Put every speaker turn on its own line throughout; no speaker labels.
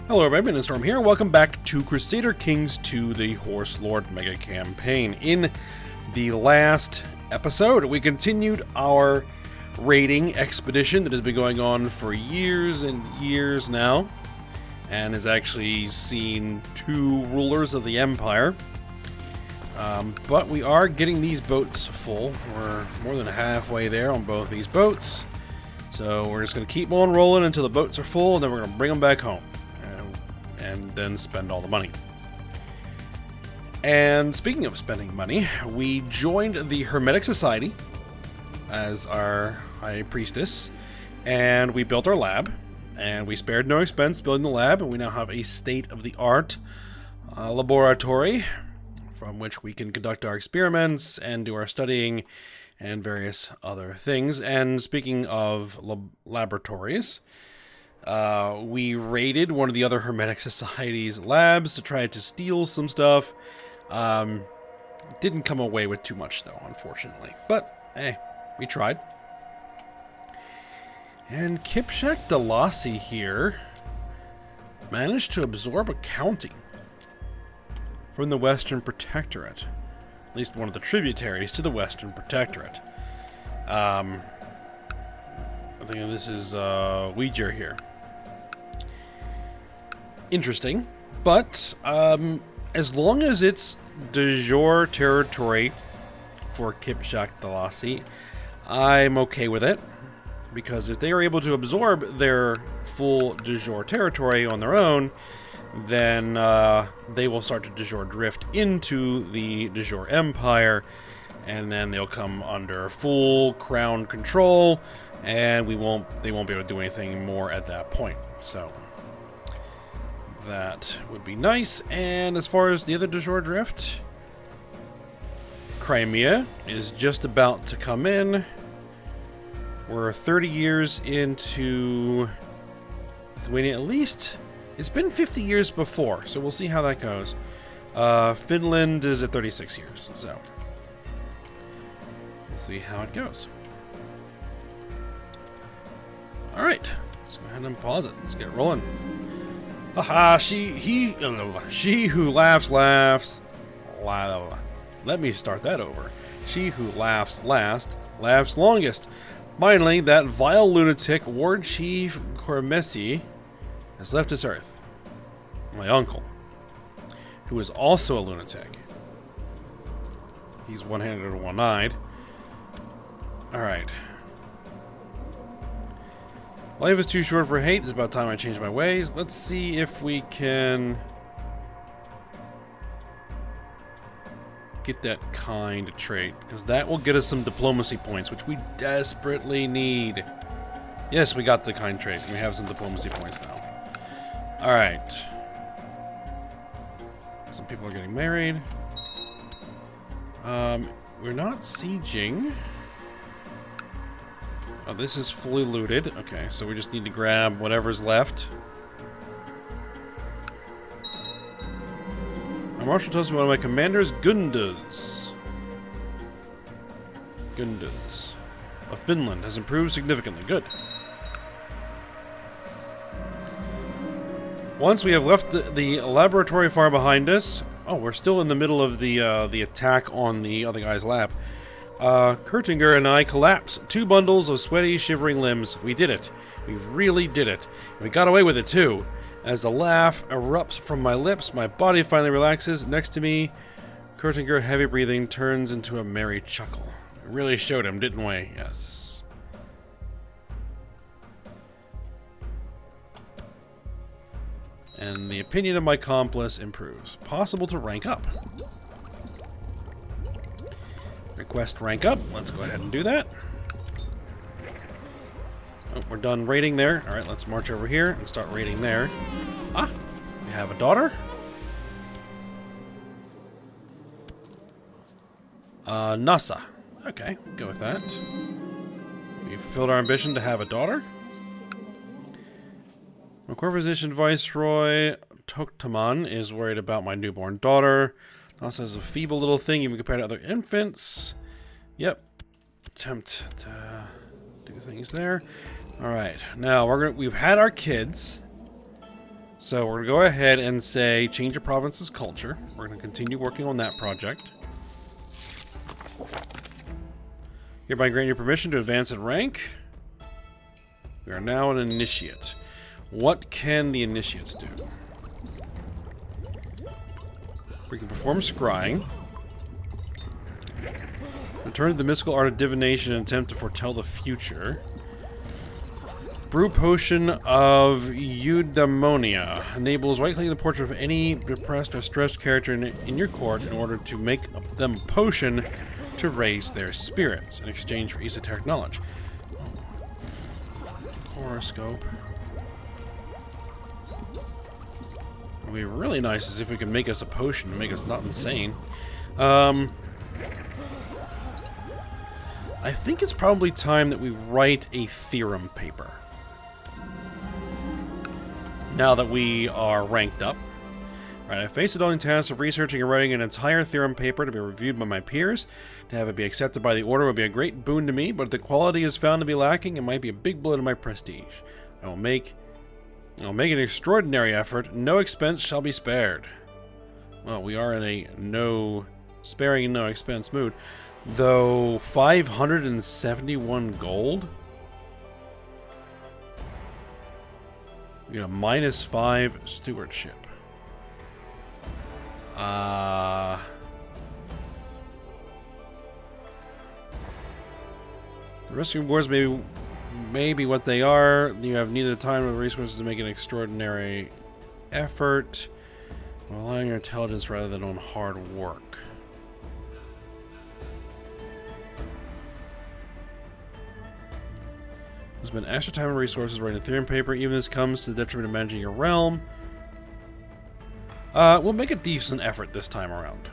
Hello everybody, Ben Storm here. Welcome back to Crusader Kings II, the Horse Lord Mega Campaign. In the last episode, we continued our raiding expedition that has been going on for years and years now, and has actually seen two rulers of the Empire. But we are getting these boats full. We're more than halfway there on both these boats. So we're just going to keep on rolling until the boats are full, and then we're going to bring them back home. And then spend all the money. And speaking of spending money, we joined the Hermetic Society as our High Priestess, and we built our lab, and we spared no expense building the lab, and we now have a state-of-the-art laboratory from which we can conduct our experiments and do our studying and various other things. And speaking of laboratories, we raided one of the other Hermetic Society's labs to try to steal some stuff. Didn't come away with too much, though, unfortunately. But, hey, we tried. And Kipshak Dalasi here managed to absorb a county from the Western Protectorate. At least one of the tributaries to the Western Protectorate. I think this is Ouija here. Interesting, but as long as it's de jure territory for Kipshak Dalasi, I'm okay with it, because if they are able to absorb their full de jure territory on their own, then they will start to de jure drift into the de jure empire, and then they'll come under full crown control, and they won't be able to do anything more at that point. So that would be nice. And as far as the other de jure drift, Crimea is just about to come in. We're 30 years into Lithuania. At least it's been 50 years before, so we'll see how that goes. Finland is at 36 years, so we'll see how it goes. Alright, let's go ahead and pause it. Let's get it rolling. Haha, she who laughs. Let me start that over. She who laughs last, laughs longest. Finally, that vile lunatic, War Chief Kormesi, has left this earth. My uncle, who is also a lunatic. He's one-handed or one-eyed. Alright. Life is too short for hate. It's about time I change my ways. Let's see if we can get that kind trait, because that will get us some diplomacy points, which we desperately need. Yes, we got the kind trait. We have some diplomacy points now. Alright. Some people are getting married. We're not sieging. Oh, this is fully looted. Okay, so we just need to grab whatever's left. My marshal tells me one of my commanders, Gundas of Finland, has improved significantly. Good. Once we have left the laboratory far behind us. Oh, we're still in the middle of the attack on the other guy's lab. Kurtinger and I collapse. 2 bundles of sweaty, shivering limbs. We did it. We really did it. We got away with it, too. As the laugh erupts from my lips, my body finally relaxes. Next to me, Kurtinger, heavy breathing, turns into a merry chuckle. We really showed him, didn't we? Yes. And the opinion of my accomplice improves. Possible to rank up. Request rank up. Let's go ahead and do that. Oh, we're done raiding there. Alright, let's march over here and start raiding there. Ah, we have a daughter. Nasa. Okay, we'll go with that. We fulfilled our ambition to have a daughter. My core physician Viceroy Toktaman is worried about my newborn daughter. Also has a feeble little thing even compared to other infants. Yep. Attempt to do things there. Alright. Now we've had our kids. So we're going to go ahead and say change a province's culture. We're going to continue working on that project. Hereby grant you permission to advance in rank. We are now an initiate. What can the initiates do? We can perform scrying. Return to the mystical art of divination and attempt to foretell the future. Brew potion of eudaimonia. Enables right-clicking the portrait of any depressed or stressed character in your court in order to make them a potion to raise their spirits in exchange for esoteric knowledge. Horoscope. What would be really nice is if we could make us a potion to make us not insane. I think it's probably time that we write a theorem paper. Now that we are ranked up. Right, I face the daunting task of researching and writing an entire theorem paper to be reviewed by my peers. To have it be accepted by the order would be a great boon to me, but if the quality is found to be lacking, it might be a big blow to my prestige. I'll make an extraordinary effort. No expense shall be spared. Well, we are in a no expense mood. Though 571 gold? We got a -5 stewardship. The rescue rewards may be what they are. You have neither time nor resources to make an extraordinary effort. Rely on your intelligence rather than on hard work. Spend extra time and resources writing a theorem paper. Even this comes to the detriment of managing your realm. We'll make a decent effort this time around.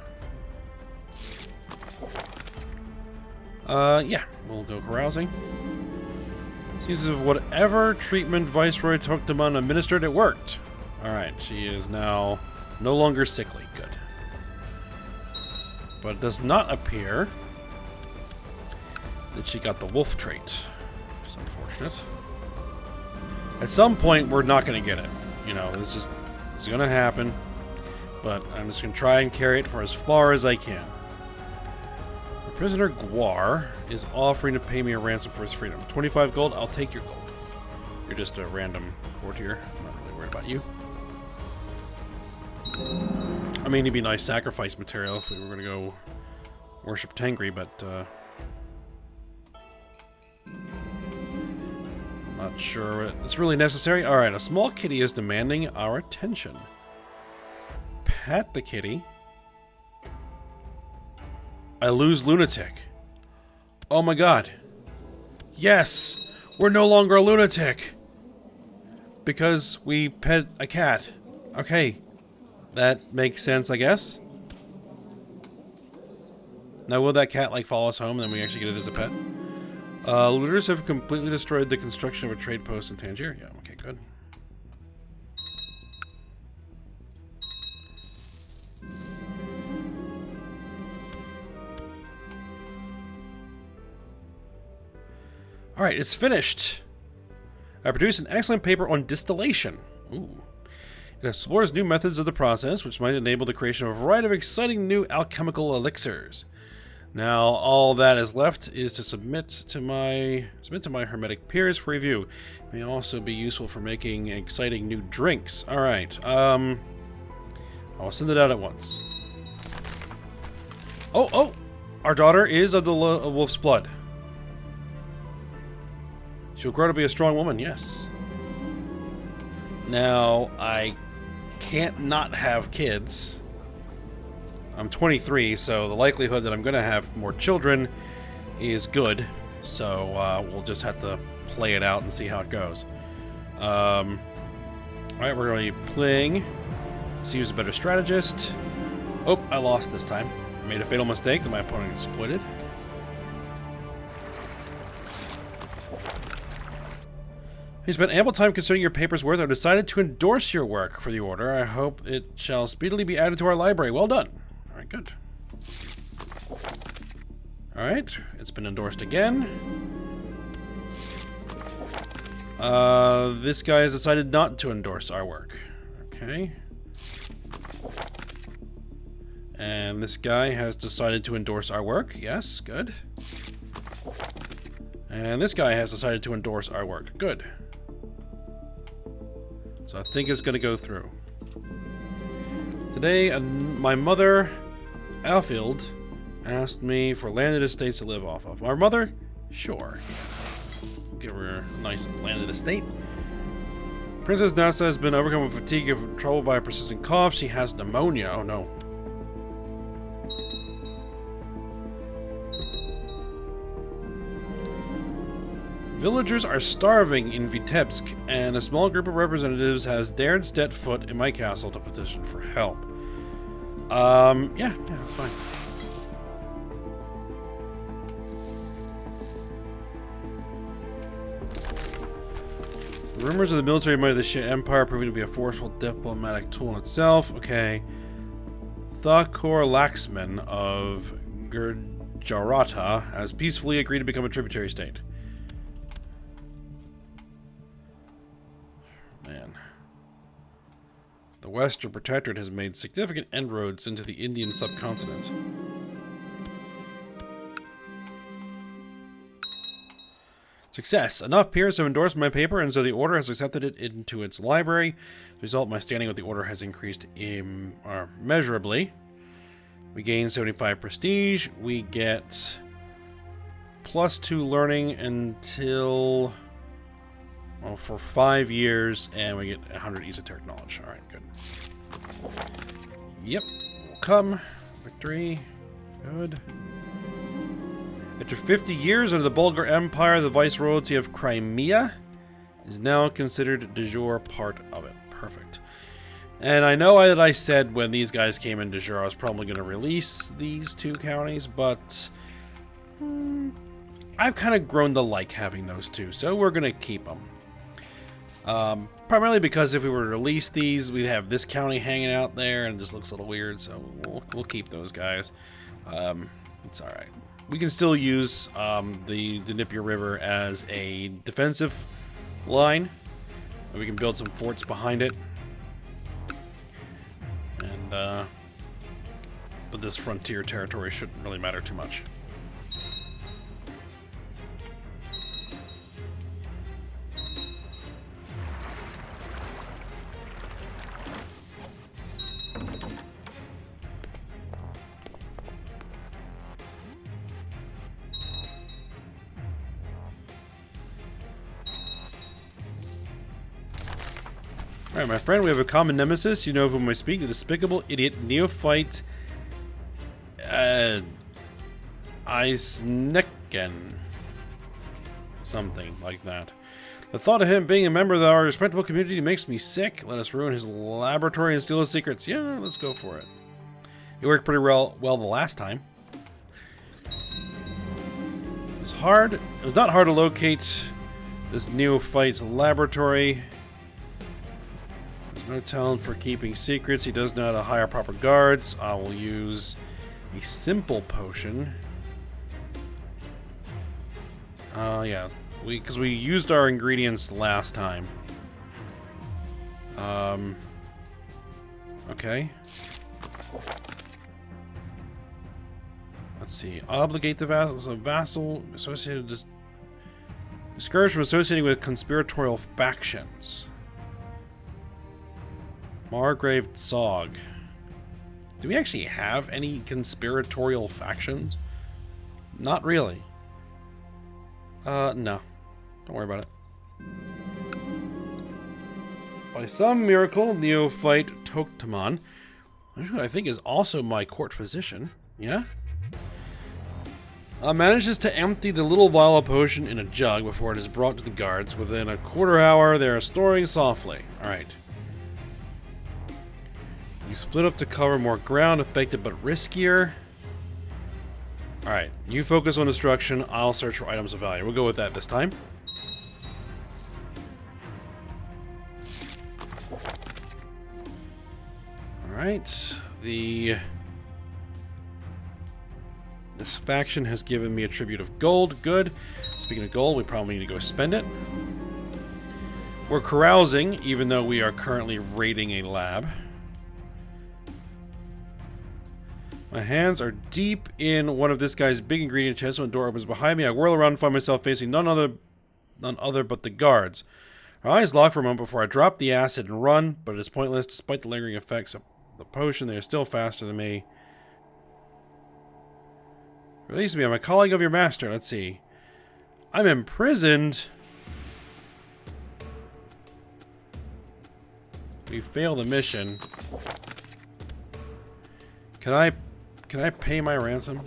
Yeah, we'll go carousing. Seems as if whatever treatment Viceroy Toktaman administered, it worked. Alright, she is now no longer sickly. Good. But it does not appear that she got the wolf trait, which is unfortunate. At some point, we're not going to get it. You know, it's going to happen. But I'm just going to try and carry it for as far as I can. The prisoner Guar is offering to pay me a ransom for his freedom. 25 gold, I'll take your gold. You're just a random courtier. I'm not really worried about you. I mean, it'd be nice sacrifice material if we were going to go worship Tengri, but I'm not sure it's really necessary. Alright, a small kitty is demanding our attention. Pat the kitty. I lose lunatic. Oh my god. Yes! We're no longer a lunatic! Because we pet a cat. Okay. That makes sense, I guess. Now will that cat like follow us home and then we actually get it as a pet? Looters have completely destroyed the construction of a trade post in Tangier. Yeah, okay, good. Alright, it's finished. I produced an excellent paper on distillation. Ooh. It explores new methods of the process, which might enable the creation of a variety of exciting new alchemical elixirs. Now, all that is left is to submit to my hermetic peers for review. It may also be useful for making exciting new drinks. Alright, I'll send it out at once. Oh! Our daughter is of the wolf's blood. She'll grow to be a strong woman, yes. Now, I can't not have kids. I'm 23, so the likelihood that I'm going to have more children is good. So, we'll just have to play it out and see how it goes. Alright, we're going to be playing. Let's use a better strategist. Oh, I lost this time. I made a fatal mistake that my opponent exploited. You spent ample time considering your paper's worth. I've decided to endorse your work for the Order. I hope it shall speedily be added to our library. Well done. Alright, good. Alright, it's been endorsed again. This guy has decided not to endorse our work. Okay. And this guy has decided to endorse our work. Yes, good. And this guy has decided to endorse our work. Good. So I think it's going to go through. Today, my mother, Alfield, asked me for landed estates to live off of. Our mother? Sure. Give her a nice landed estate. Princess Nasa has been overcome with fatigue and troubled by a persistent cough. She has pneumonia. Oh no. Villagers are starving in Vitebsk, and a small group of representatives has dared step foot in my castle to petition for help. Yeah, that's fine. Rumors of the military might of the Shit Empire proving to be a forceful diplomatic tool in itself. Okay. Thakor Laxman of Gurjarata has peacefully agreed to become a tributary state. Man. The Western Protectorate has made significant inroads into the Indian subcontinent. Success. Enough peers have endorsed my paper, and so the Order has accepted it into its library. As a result, my standing with the Order has increased immeasurably. We gain 75 prestige. We get +2 learning until... well, for 5 years, and we get 100 esoteric knowledge. Alright, good. Yep. We'll come. Victory. Good. After 50 years under the Bulgar Empire, the Viceroyalty of Crimea is now considered de jure part of it. Perfect. And I know that I said when these guys came in de jure, I was probably going to release these 2 counties, but I've kind of grown to like having those 2, so we're going to keep them. Primarily because if we were to release these, we'd have this county hanging out there, and it just looks a little weird, so we'll keep those guys. It's alright. We can still use the Dnieper River as a defensive line. We can build some forts behind it. And, but this frontier territory shouldn't really matter too much. Alright, my friend, we have a common nemesis. You know of whom I speak, the despicable idiot neophyte Eisnecken. Something like that. The thought of him being a member of our respectable community makes me sick. Let us ruin his laboratory and steal his secrets. Yeah, let's go for it. It worked pretty well the last time. It was hard. It was not hard to locate this neophyte's laboratory. No talent for keeping secrets. He does know how to hire proper guards. I will use a simple potion. Yeah, because we used our ingredients last time. Okay. Let's see. Obligate the vassals. A vassal associated. Discouraged from associating with conspiratorial factions. Margrave Zog. Do we actually have any conspiratorial factions? Not really. No. Don't worry about it. By some miracle, neophyte Toktaman, who I think is also my court physician, yeah? Manages to empty the little vial of potion in a jug before it is brought to the guards. Within a quarter hour, they are snoring softly. Alright. You split up to cover more ground, effective but riskier. Alright, you focus on destruction, I'll search for items of value. We'll go with that this time. Alright, this faction has given me a tribute of gold. Good. Speaking of gold, we probably need to go spend it. We're carousing, even though we are currently raiding a lab. My hands are deep in one of this guy's big ingredient chests. When the door opens behind me, I whirl around and find myself facing none other but the guards. Our eyes lock for a moment before I drop the acid and run, but it is pointless. Despite the lingering effects of the potion, they are still faster than me. Release me, I'm a colleague of your master. Let's see. I'm imprisoned. We failed the mission. Can I pay my ransom?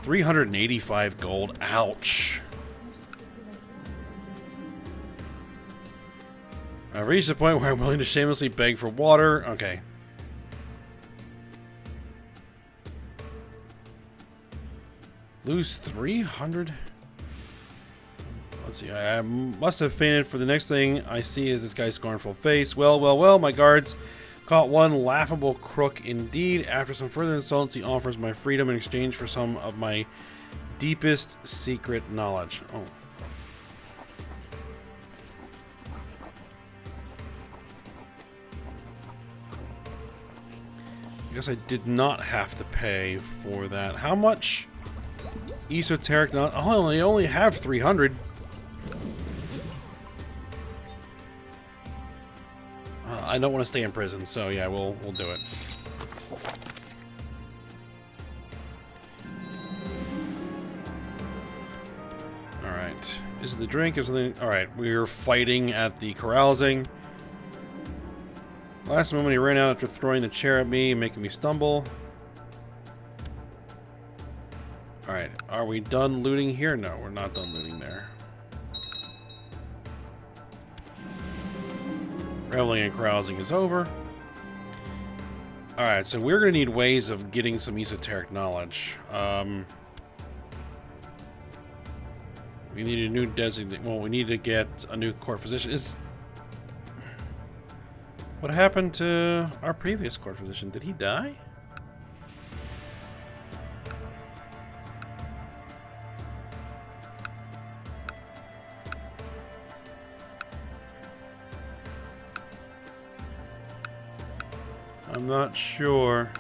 $385 gold. Ouch. I've reached the point where I'm willing to shamelessly beg for water. Okay. Lose 300? Let's see. I must have fainted, for the next thing I see is this guy's scornful face. Well, my guards caught one laughable crook indeed. After some further insults, he offers my freedom in exchange for some of my deepest secret knowledge. Oh. I guess I did not have to pay for that. How much? Esoteric knowledge. Oh, I only have 300. I don't want to stay in prison, so yeah, we'll do it. Alright. Is it the drink? Is something? Alright, we're fighting at the carousing. Last moment he ran out after throwing the chair at me, making me stumble. Alright, are we done looting here? No, we're not done looting there. Reveling and carousing is over. Alright, so we're going to need ways of getting some esoteric knowledge. We need a new designate. Well, we need to get a new court physician. What happened to our previous court physician? Did he die? I'm not sure.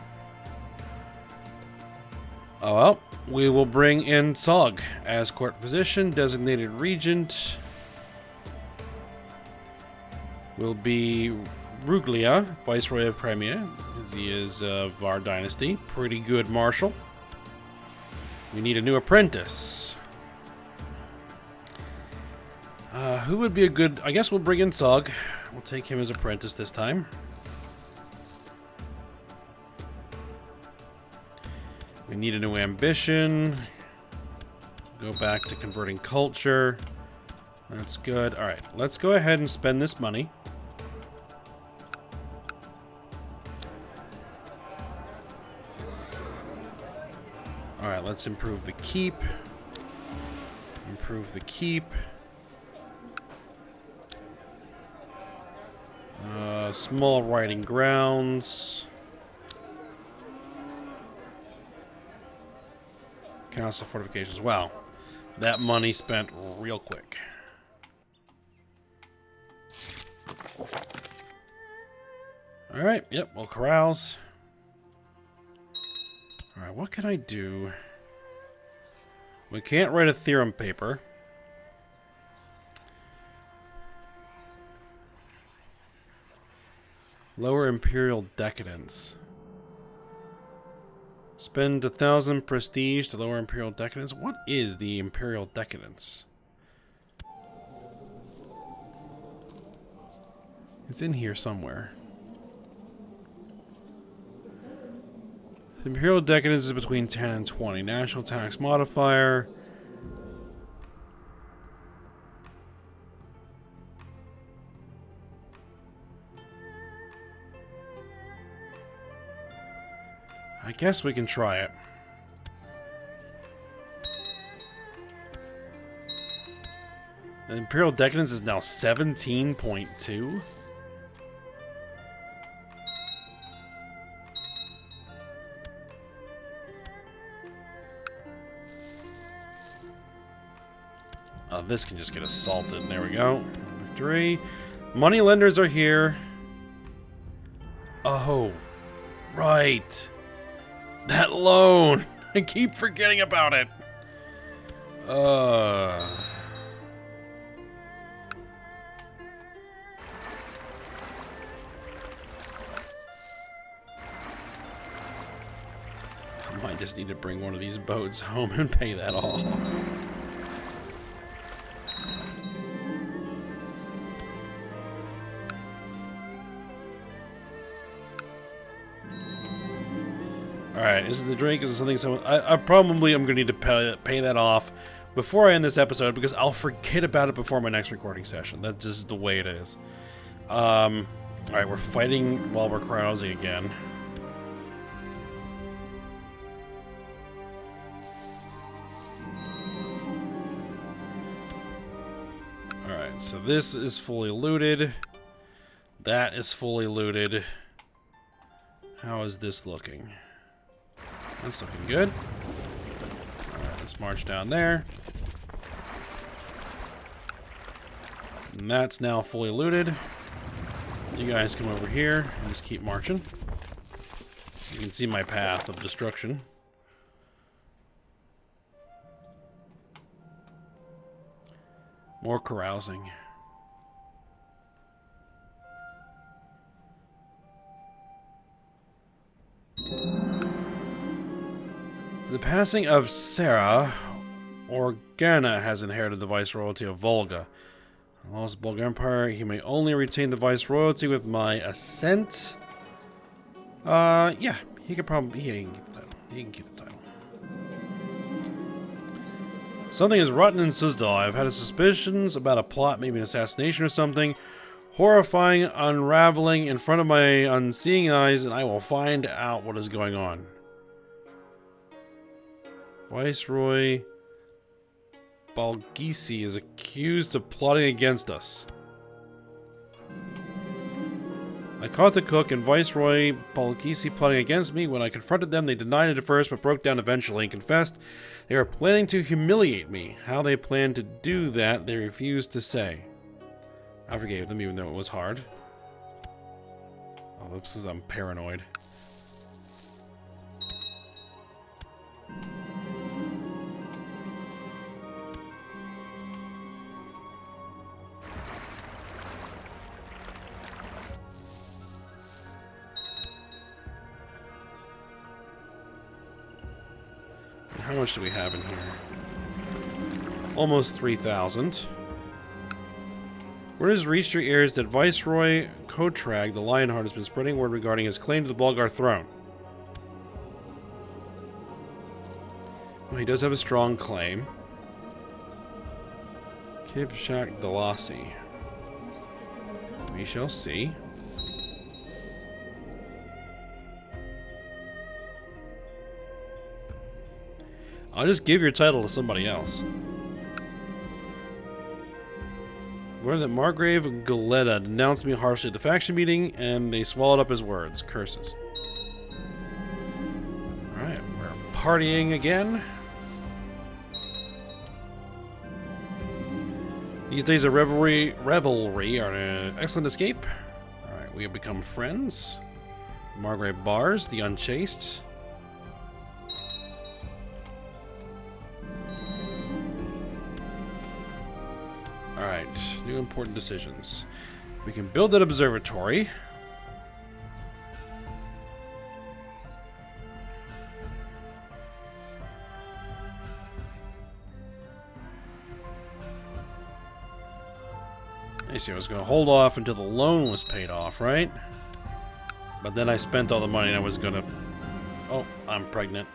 Oh well, we will bring in Sog as court physician. Designated regent will be Ruglia, Viceroy of Crimea, as he is of our dynasty. Pretty good marshal. We need a new apprentice. Who would be a good... I guess we'll bring in Sog. We'll take him as apprentice this time. We need a new ambition. Go back to converting culture. That's good. Alright, let's go ahead and spend this money. Alright, let's improve the keep. Improve the keep. Small riding grounds. Castle fortifications. Wow. That money spent real quick. Alright, yep, we'll carouse. Alright, what can I do? We can't write a theorem paper. Lower Imperial Decadence. Spend 1,000 prestige to lower Imperial Decadence. What is the Imperial Decadence? It's in here somewhere. Imperial Decadence is between 10 and 20. National tax modifier. I guess we can try it. The Imperial Decadence is now 17.2. this can just get assaulted. There we go. Victory. Money lenders are here. Oh, right. That loan. I keep forgetting about it. I might just need to bring one of these boats home and pay that off. Alright, is it the drink? Is it something someone... I probably am going to need to pay that off before I end this episode, because I'll forget about it before my next recording session. That's just the way it is. Alright, we're fighting while we're carousing again. Alright, so this is fully looted. That is fully looted. How is this looking? That's looking good. Alright, let's march down there. And that's now fully looted. You guys come over here and just keep marching. You can see my path of destruction. More carousing. The passing of Sarah, Organa has inherited the viceroyalty of Volga. The lost Bulgar Empire, he may only retain the viceroyalty with my assent. Yeah, he could probably, he can keep the title. He can keep the title. Something is rotten in Suzdal. I've had suspicions about a plot, maybe an assassination or something. Horrifying unraveling in front of my unseeing eyes, and I will find out what is going on. Viceroy Balgisi is accused of plotting against us. I caught the cook and Viceroy Balgisi plotting against me. When I confronted them, they denied it at first, but broke down eventually and confessed they were planning to humiliate me. How they planned to do that, they refused to say. I forgave them, even though it was hard. Oh, this is, I'm paranoid. How much do we have in here? Almost 3,000. Word has reached your ears that Viceroy Kotrag, the Lionheart, has been spreading word regarding his claim to the Bulgar throne. Well, he does have a strong claim. Kipchak Dalasi. We shall see. I'll just give your title to somebody else. Learned that Margrave Galetta denounced me harshly at the faction meeting, and they swallowed up his words. Curses. Alright, we're partying again. These days of revelry are an excellent escape. Alright, we have become friends. Margrave Bars, the Unchaste. Alright, new important decisions. We can build an observatory. I see, I was going to hold off until the loan was paid off, right? But then I spent all the money and I was going to... Oh, I'm pregnant.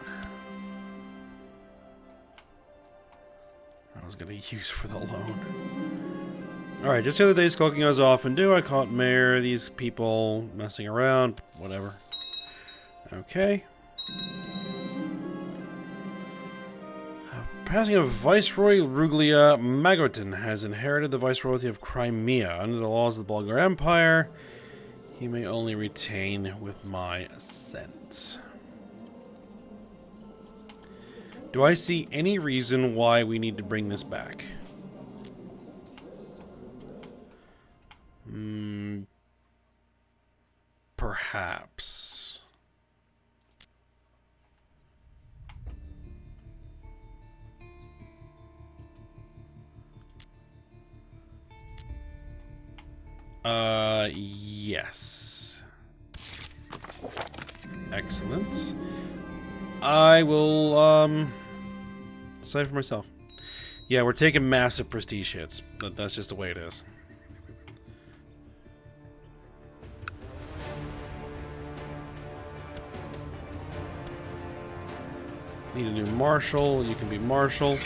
I was going to use for the loan. Alright, just the other day, skulking as I often do, I caught Mayor, these people messing around, whatever. Okay. Passing of Viceroy Ruglia Magotin has inherited the Viceroyalty of Crimea. Under the laws of the Bulgar Empire, he may only retain with my assent. Do I see any reason why we need to bring this back? perhaps. Yes. Excellent. I will, decide for myself. Yeah, we're taking massive prestige hits, but that's just the way it is. Need a new marshal. You can be marshal.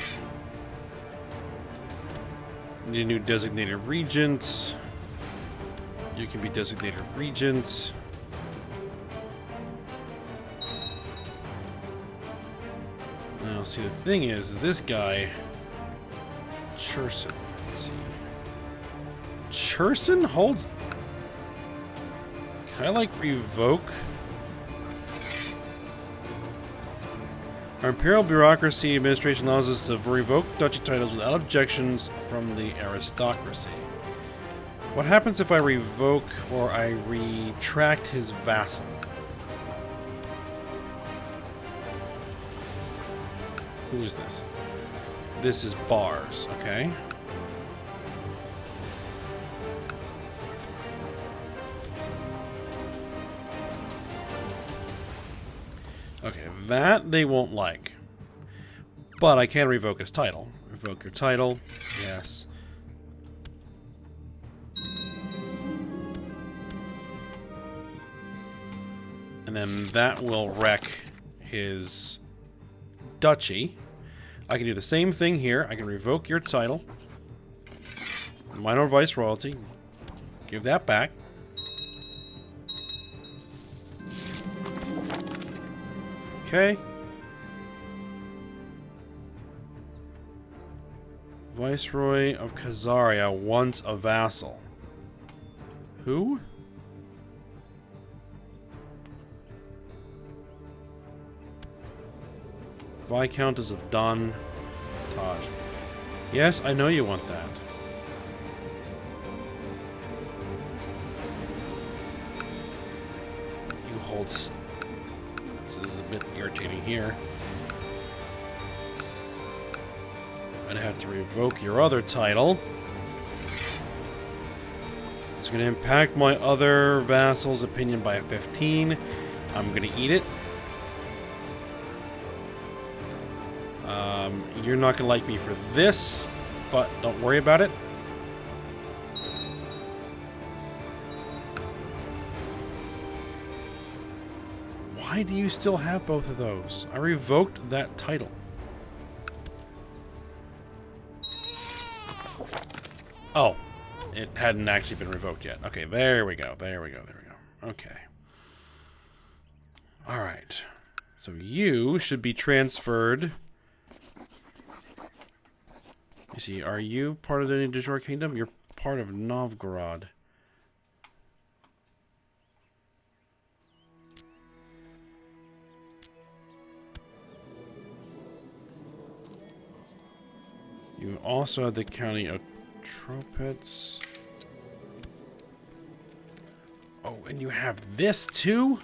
Need a new designated regent. You can be designated regent. Now, see, the thing is, this guy, Cherson. Let's see. Cherson holds. Can I, like, revoke? Our imperial bureaucracy administration allows us to revoke duchy titles without objections from the aristocracy. What happens if I revoke or I retract his vassal? Who is this? This is Bars, okay. Okay, that they won't like. But I can revoke his title. Revoke your title, yes. And then that will wreck his duchy. I can do the same thing here. I can revoke your title. Minor viceroyalty. Give that back. Okay. Viceroy of Khazaria, once a vassal. Who? Viscountess of Don Taj. Yes, I know you want that. You hold. This is a bit irritating here. I'd have to revoke your other title. It's going to impact my other vassal's opinion by 15. I'm going to eat it. You're not going to like me for this, but don't worry about it. Why do you still have both of those? I revoked that title. Oh, it hadn't actually been revoked yet. Okay, there we go. There we go. There we go. Okay. All right. So you should be transferred. You see, are you part of the de jure kingdom? You're part of Novgorod. You also have the county of Trumpets. Oh, and you have this too?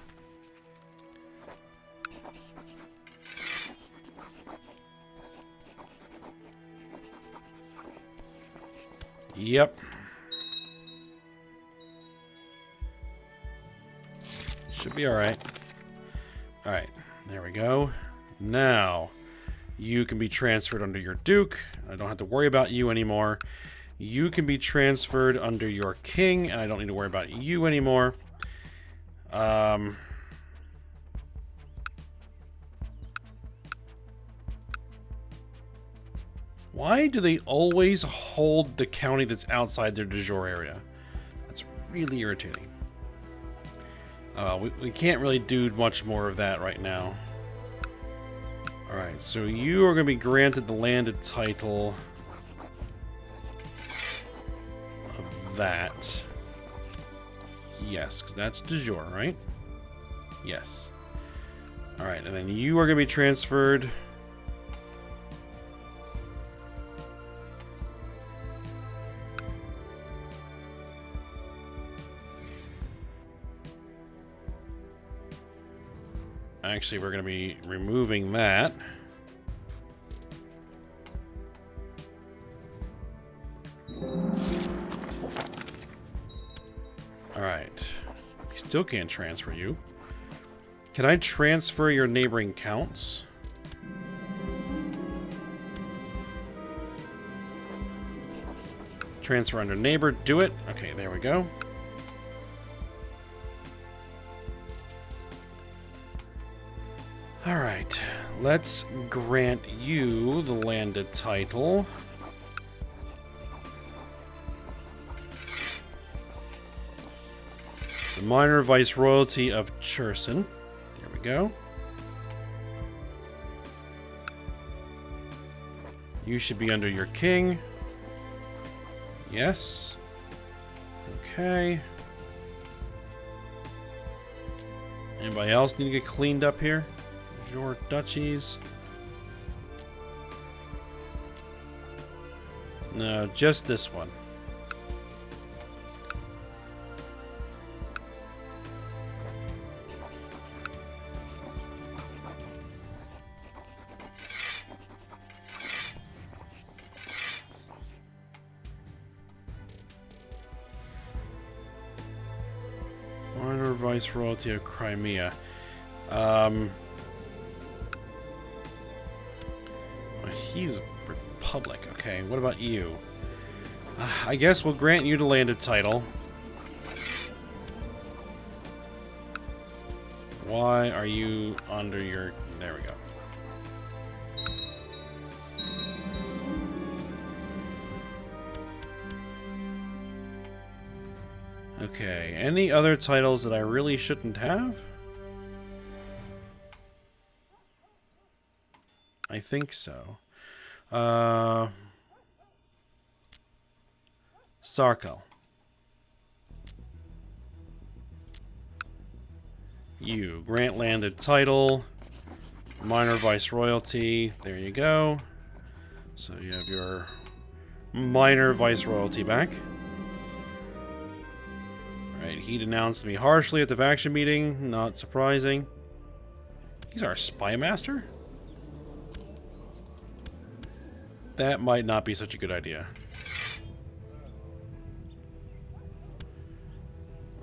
Yep. Should be alright. Alright, there we go. Now, you can be transferred under your Duke. I don't have to worry about you anymore. You can be transferred under your King, and I don't need to worry about you anymore. Why do they always hold the county that's outside their de jure area? That's really irritating. We can't really do much more of that right now. Alright, so you are going to be granted the landed title of that. Yes, because that's de jure, right? Yes. Alright, and then you are going to be transferred. Actually, we're going to be removing that. Alright. We still can't transfer you. Can I transfer your neighboring counts? Transfer under neighbor. Do it. Okay, there we go. Alright. Let's grant you the landed title. The minor viceroyalty of Cherson. There we go. You should be under your king. Yes. Okay. Anybody else need to get cleaned up here? Your duchies. No, just this one. Minor Viceroyalty of Crimea. He's Republic. Okay, what about you? I guess we'll grant you the landed title. Why are you under your... There we go. Okay, any other titles that I really shouldn't have? I think so. Sarkel. You. Grant landed title. Minor viceroyalty. There you go. So you have your minor viceroyalty back. Alright, he denounced me harshly at the faction meeting. Not surprising. He's our spy master? That might not be such a good idea.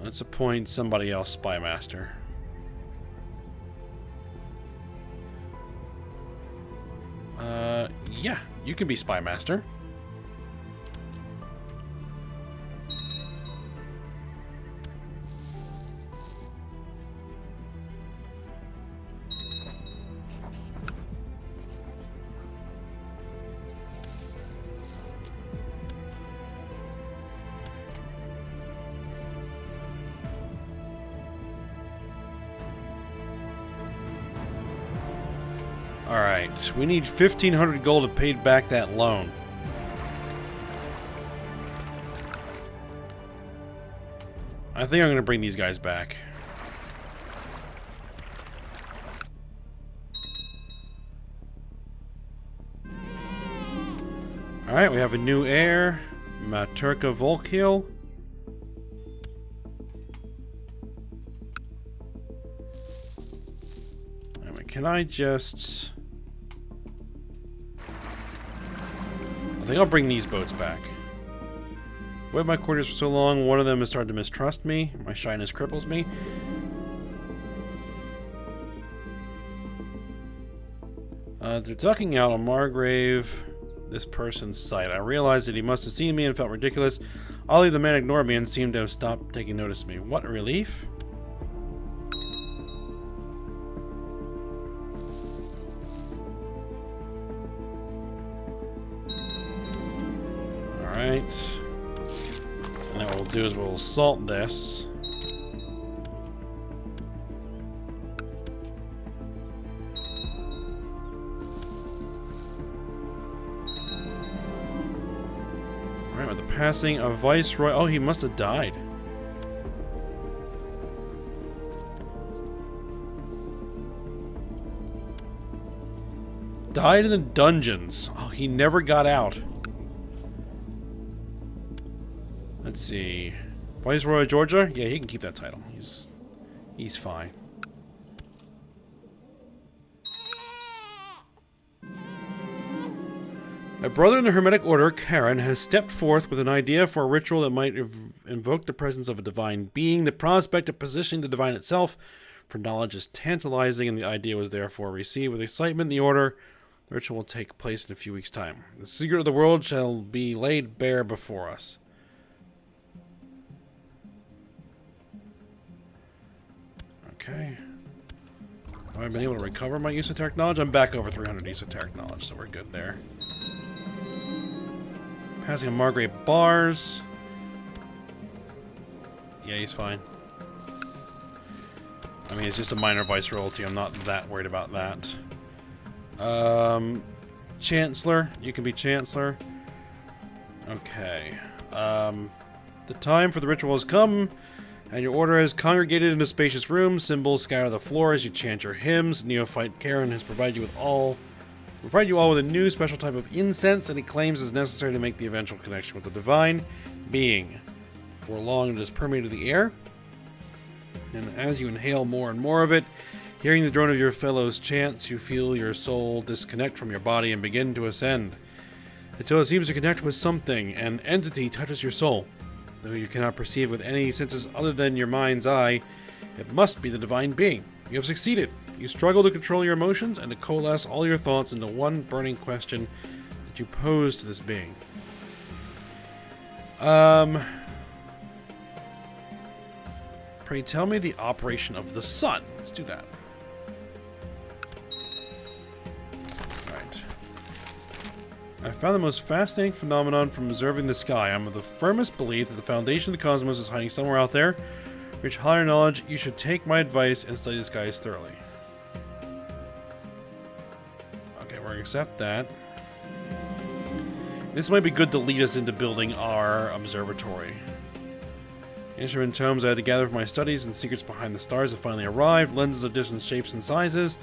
Let's appoint somebody else spy master. Yeah, you can be spy master. Alright, we need 1,500 gold to pay back that loan. I think I'm going to bring these guys back. Alright, we have a new heir. Maturka Volkil. Can I just... I think I'll bring these boats back. Avoid my quarters for so long, one of them has started to mistrust me. My shyness cripples me. They're ducking out on Margrave, this person's sight. I realized that he must have seen me and felt ridiculous. Ollie the man ignored me and seemed to have stopped taking notice of me. What a relief. Alright. And then what we'll do is we'll assault this. Alright, with the passing of Viceroy... Oh, he must have died. Died in the dungeons. Oh, he never got out. Let's see. Viceroy of Georgia? Yeah, he can keep that title. He's fine. My brother in the Hermetic Order, Karen, has stepped forth with an idea for a ritual that might invoke the presence of a divine being. The prospect of positioning the divine itself for knowledge is tantalizing, and the idea was therefore received with excitement in the Order. The ritual will take place in a few weeks' time. The secret of the world shall be laid bare before us. Okay. Have I been able to recover my esoteric knowledge? I'm back over 300 esoteric knowledge, so we're good there. Passing on Margrave bars. Yeah, he's fine. I mean, it's just a minor viceroyalty. I'm not that worried about that. Chancellor. You can be Chancellor. Okay. The time for the ritual has come, and your order has congregated in a spacious room. Symbols scatter the floor as you chant your hymns. Neophyte Karen has provided you all with a new special type of incense that he claims is necessary to make the eventual connection with the divine being. For long it has permeated the air, and as you inhale more and more of it, hearing the drone of your fellows' chants, you feel your soul disconnect from your body and begin to ascend, until it seems to connect with something. An entity touches your soul. Though you cannot perceive with any senses other than your mind's eye, it must be the divine being. You have succeeded. You struggle to control your emotions and to coalesce all your thoughts into one burning question that you pose to this being. Pray tell me the operation of the sun. Let's do that. Alright. I found the most fascinating phenomenon from observing the sky. I'm of the firmest belief that the foundation of the cosmos is hiding somewhere out there. Reach higher knowledge, you should take my advice and study the skies thoroughly. Okay, we're gonna accept that. This might be good to lead us into building our observatory. Instrument tomes I had to gather from my studies and secrets behind the stars have finally arrived. Lenses of different shapes and sizes,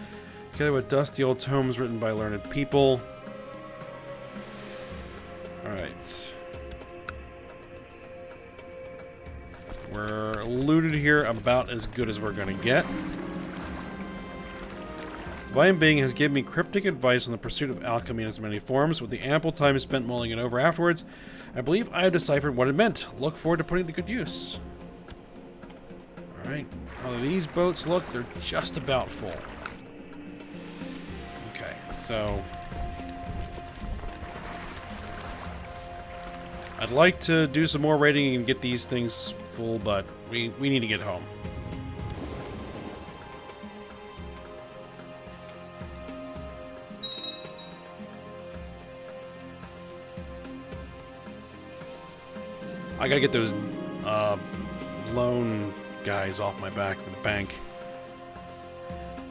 together with dusty old tomes written by learned people. Alright. We're looted here about as good as we're gonna get. Divine Being has given me cryptic advice on the pursuit of alchemy in its many forms. With the ample time spent mulling it over afterwards, I believe I have deciphered what it meant. Look forward to putting it to good use. Alright, how do these boats look? They're just about full. Okay, so I'd like to do some more raiding and get these things full, but we need to get home. I gotta get those loan guys off my back at the bank.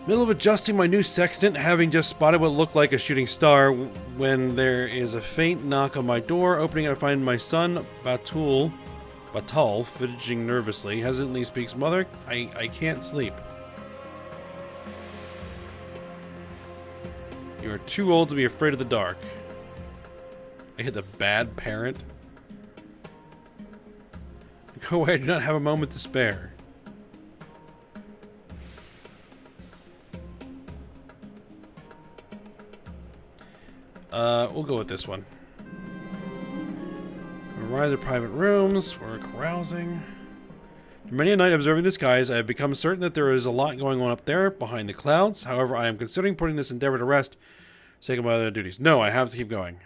Middle of adjusting my new sextant, having just spotted what looked like a shooting star, when there is a faint knock on my door. Opening it, I find my son, Batul, fidgeting nervously. Hesitantly speaks, "Mother, I can't sleep." You are too old to be afraid of the dark. I hit the bad parent. Go away, I do not have a moment to spare. We'll go with this one. We arrive at the private rooms. We're carousing. For many a night observing the skies, I have become certain that there is a lot going on up there, behind the clouds. However, I am considering putting this endeavor to rest, for the sake of my other duties. No, I have to keep going.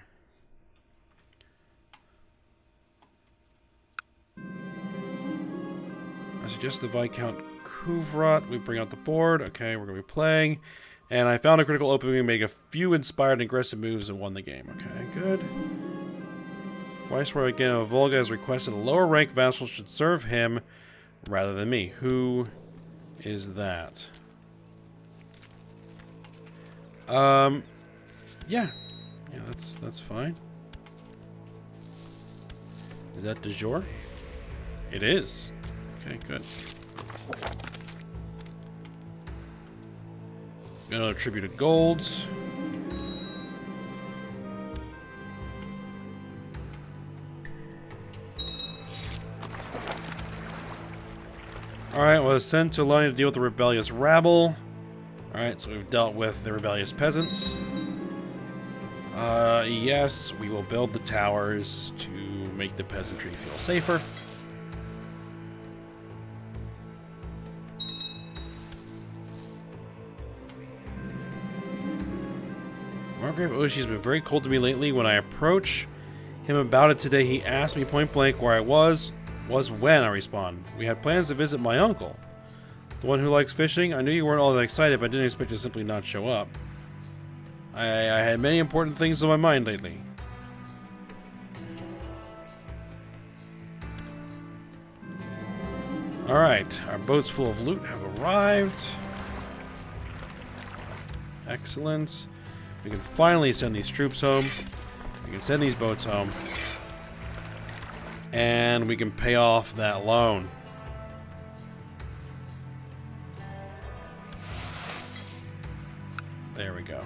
I suggest the Viscount Kuvrat. We bring out the board. Okay, we're going to be playing. And I found a critical opening, make a few inspired and aggressive moves, and won the game. Okay, good. Viceroy again of Volga has requested a lower rank vassal should serve him rather than me. Who is that? Yeah. Yeah, that's fine. Is that de jour? It is. Okay, good. Another tribute of golds. Alright, well, sent to Lani to deal with the rebellious rabble. Alright, so we've dealt with the rebellious peasants. Yes, we will build the towers to make the peasantry feel safer. Margrave Oshi's been very cold to me lately. When I approach him about it today, he asked me point blank where I was when I respond. We had plans to visit my uncle, the one who likes fishing. I knew you weren't all that excited, but I didn't expect you to simply not show up. I had many important things on my mind lately. Alright, our boats full of loot have arrived. Excellent. We can finally send these troops home. We can send these boats home. And we can pay off that loan. There we go.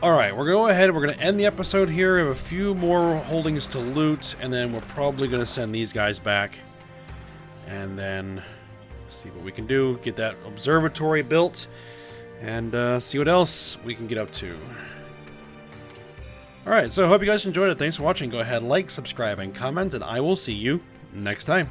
Alright, we're going to go ahead and we're going to end the episode here. We have a few more holdings to loot, and then we're probably going to send these guys back. And then see what we can do. Get that observatory built, and see what else we can get up to. Alright, so I hope you guys enjoyed it. Thanks for watching. Go ahead, like, subscribe, and comment, and I will see you next time.